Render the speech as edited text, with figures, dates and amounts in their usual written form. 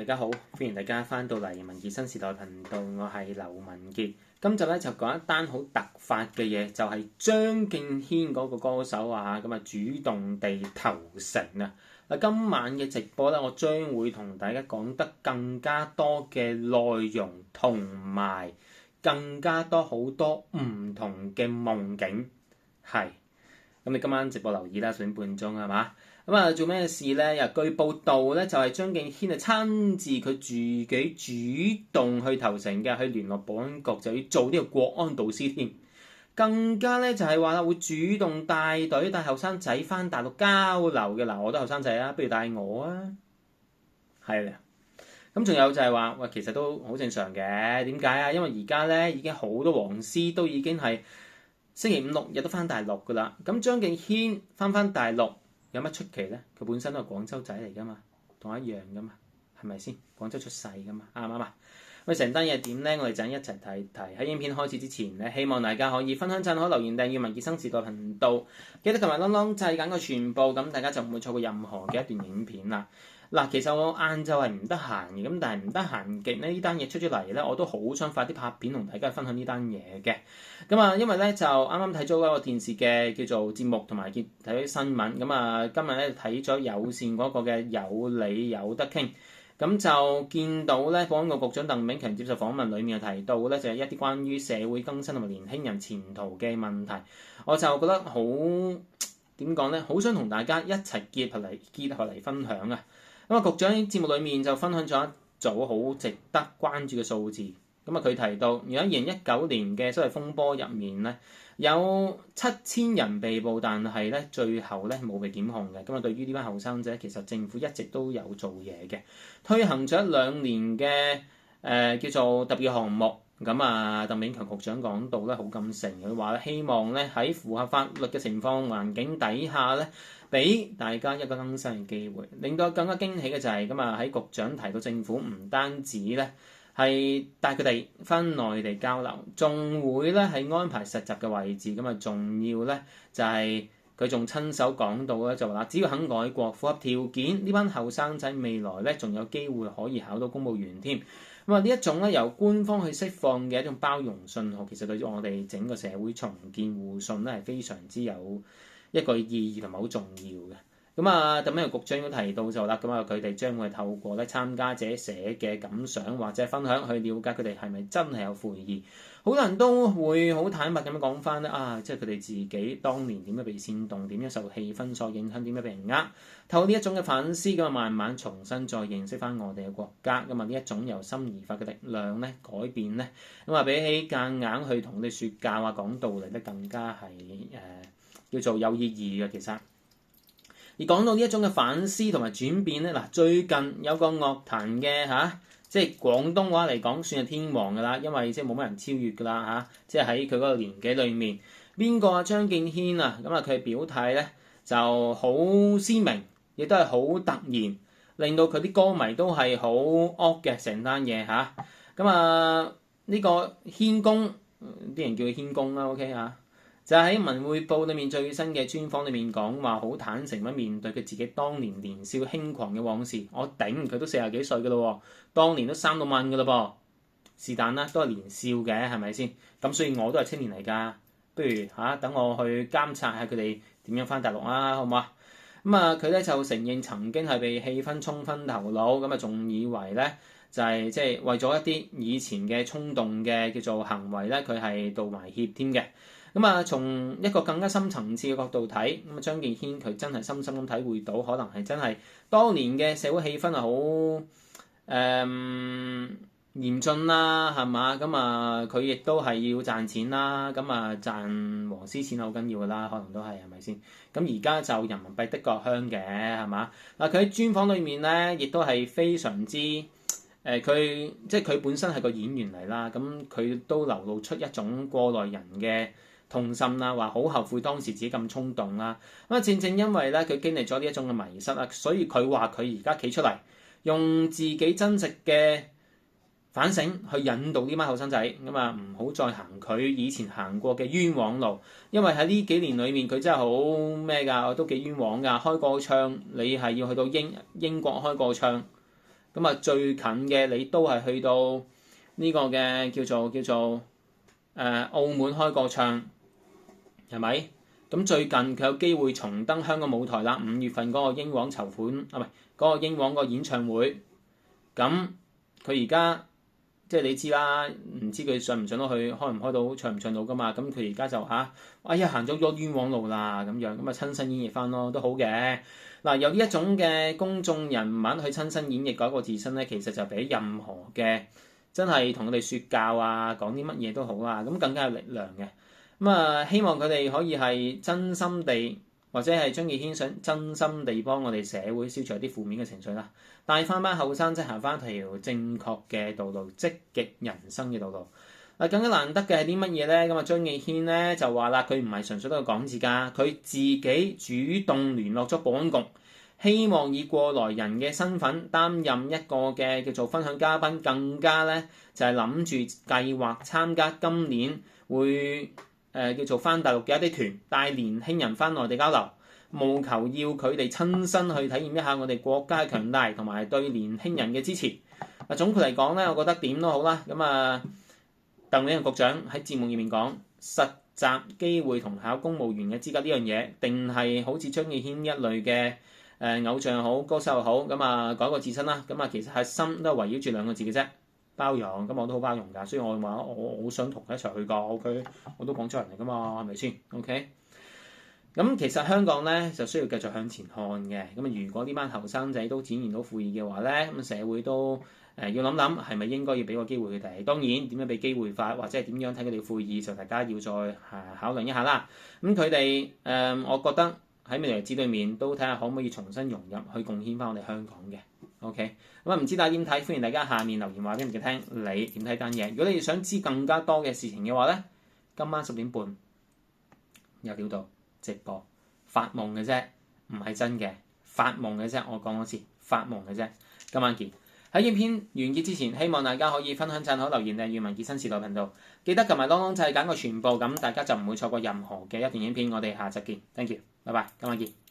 家好，歡迎大家翻到嚟文傑新時代頻道，我係劉文傑。今集咧就講一單好突發嘅嘢，就係張敬軒嗰個歌手啊，咁啊主動地投誠啊。嗱，今晚嘅直播咧，我將會同大家講得更加多嘅內容，同埋更加多好多唔同嘅夢境。係，咁你今晚直播留意啦，4點半鐘係嘛？咁啊，做咩事咧？又據報道咧，就係張敬軒啊親自佢自己主動去投誠嘅，去聯絡保安局就要做呢個國安導師添。更加咧就係話啦，會主動帶隊帶後生仔翻大陸交流嘅。嗱，我都後生仔啊，不如帶我啊，係啦。咁仲有就係話，喂，其實都好正常嘅。點解啊？因為而家咧已經好多黃絲都已經係星期五六日都翻大陸噶啦。咁張敬軒翻大陸，有乜出奇咧？佢本身都係廣州仔嚟噶嘛，同我一樣噶嘛，係咪先？廣州出世噶嘛，啱唔啱啊？喂，成單嘢點咧？我哋就一齊睇睇。喺影片開始之前咧，希望大家可以分享、讚好、留言、訂閱文傑新時代頻道，記得撳埋啷啷掣揀個全部，咁大家就唔會錯過任何嘅一段影片啦。嗱，其實我晏晝係唔得閒嘅，咁但係唔得閒極呢單嘢出咗嚟咧，我都好想快啲拍片同大家分享呢單嘢嘅。咁啊，因為咧就啱啱睇咗嗰個電視嘅叫做節目，同埋睇咗新聞。咁啊，今日咧睇咗有線嗰個嘅有理有得傾，咁就見到咧保安局局長鄧炳強接受訪問裡面提到咧，就係一啲關於社會更新同埋年輕人前途嘅問題，我就覺得好點講咧，好想同大家一齊結合嚟分享啊！咁啊，局長喺節目裏面就分享咗一組好值得關注嘅數字。咁啊，佢提到，而喺2019年嘅所謂風波入面咧，有7000人被捕，但係咧最後咧冇被檢控嘅。咁啊，對於呢班後生仔，其實政府一直都有做嘢嘅，推行咗2年嘅叫做特別項目。咁啊，鄧炳強局長講到咧好感性，佢話希望咧喺符合法律嘅情況環境底下咧，俾大家一個更新嘅機會。令到更加驚喜嘅就係咁啊，喺局長提到政府唔單止咧係帶佢哋翻內地交流，仲會咧係安排實習嘅位置。咁啊，仲要咧就係佢仲親手講到咧，就話只要肯改過，符合條件，呢班後生仔未來咧仲有機會可以考到公務員添。咁啊，呢一種咧由官方去釋放嘅一種包容信號，其實對於我哋整個社會重建互信咧係非常之有一個意義同埋好重要嘅。咁啊，咁呢個局長都提到就啦，咁啊佢哋將會透過咧參加者寫嘅感想或者分享去了解佢哋係咪真係有悔意。好多人都會好坦白咁樣講翻咧，即係佢哋自己當年點樣被煽動，點樣受氣氛所影響，點樣被人呃，透過呢一種嘅反思咁啊，慢慢重新再認識翻我哋嘅國家。咁啊，呢一種由心而發嘅力量咧，改變咧，咁啊比起夾硬去同你説教啊講道理咧，更加係叫做有意義嘅其實。而講到呢一種嘅反思同埋轉變咧，嗱最近有個樂壇嘅即係廣東話嚟講算係天王㗎啦，因為即係冇乜人超越㗎啦即係喺佢嗰個年紀裏面，邊個啊張敬軒啊，咁啊佢表態咧就好鮮明，亦都係好突然，令到佢啲歌迷都係好惡嘅成單嘢咁啊呢個軒公，啲人叫佢軒公啦 ，OK 就喺文匯報裏面最新嘅專訪裏面講話，好坦誠咁面對佢自己當年年少輕狂嘅往事。我頂，佢都40幾歲㗎咯喎，當年都3到萬㗎咯噃，是但啦，都係年少嘅，係咪先？咁所以我都係青年嚟㗎，不如等我去監察下佢哋點樣翻大陸啊，好唔好啊？咁啊，佢咧就承認曾經係被氣氛沖昏頭腦，咁啊仲以為咧就係即係為咗一啲以前嘅衝動嘅叫做行為咧，佢係道埋歉添嘅。咁啊，從一個更加深層次嘅角度睇，咁啊張敬軒佢真係深深咁體會到，可能係真係當年嘅社會氣氛係好嚴峻啦，係嘛？咁啊，佢亦都係要賺錢啦，咁啊賺黃絲錢好緊要㗎啦，可能都係咪先？咁而家就人民幣的確香嘅，係嘛？嗱，佢喺專訪裏面咧，亦都係非常之佢即係佢本身係個演員嚟啦，咁佢都流露出一種過來人嘅痛心啦，話好後悔當時自己咁衝動啦。咁啊，正正因為咧佢經歷咗呢一種嘅迷失啦，所以佢話佢而家企出嚟，用自己真實嘅反省去引導呢班後生仔，咁啊唔好再行佢以前行過嘅冤枉路。因為喺呢幾年裏面佢真係好咩㗎，都幾冤枉㗎。開個唱你係要去到英國開個唱，咁啊最近嘅你都係去到呢個嘅叫做澳門開個唱，係咪？咁最近佢有機會重登香港舞台啦，5月份嗰個英皇籌款啊，唔係嗰個英皇個演唱會。咁佢而家即係你知啦，唔知佢上唔上到去，開唔開到，唱唔唱到噶嘛？咁佢而家就哎呀行咗冤枉路啦咁樣，咁啊親身演繹翻咯，都好嘅。嗱，有呢一種嘅公眾人物去親身演繹嗰個自身咧，其實就比任何嘅真係同佢哋説教啊，講啲乜嘢都好啦，咁更加有力量嘅。咁啊，希望佢哋可以係真心地，或者係張敬軒想真心地幫我哋社會消除一啲負面嘅情緒啦，帶翻班後生仔行翻條正確嘅道路，積極人生嘅道路。更加難得嘅係啲乜嘢咧？咁啊，張敬軒咧就話啦，佢唔係純粹都係講字㗎，佢自己主動聯絡咗保安局，希望以過來人嘅身份擔任一個嘅叫做分享嘉賓，更加咧就係諗住計劃參加今年會叫做翻大陸嘅一啲團，帶年輕人翻內地交流，務求要佢哋親身去體驗一下我哋國家嘅強大同埋對年輕人嘅支持。總括嚟講咧，我覺得點都好啦。咁啊，鄧炳強局長喺節目入面講實習機會同考公務員嘅資格呢樣嘢，定係好似張敬軒一類嘅偶像好、歌手又好，咁啊改個自身啦。咁啊其實核心都係圍繞住兩個字嘅啫，包容。咁我都好包容㗎，所以我話我好想同佢一齊去㗎。OK， 我都廣州人嚟㗎嘛，係咪先 ？OK。咁其實香港咧就需要繼續向前看嘅。咁啊，如果呢班後生仔都展現到悔意嘅話咧，咁社會都要諗諗係咪應該要俾個機會佢哋。當然點樣俾機會法，或者係點樣睇佢哋悔意，就大家要再考量一下啦。咁佢哋我覺得喺未來日子裏面都睇下可唔可以重新融入，去貢獻翻我哋香港嘅。OK。咁啊，唔知大家點睇？歡迎大家下面留言話俾我哋聽，你點睇單嘢？如果你哋想知更加多嘅事情嘅話咧，今晚10點半有料到直播，發夢嘅啫，唔係真嘅，發夢嘅啫。我講多次，發夢嘅啫。今晚見。喺影片完結之前，希望大家可以分享、讚好、留言、訂閱文傑新時代頻道，記得撳埋啷啷掣揀個全部，咁大家就唔會錯過任何嘅一段影片。我哋下集見，thank you，拜拜，今晚見。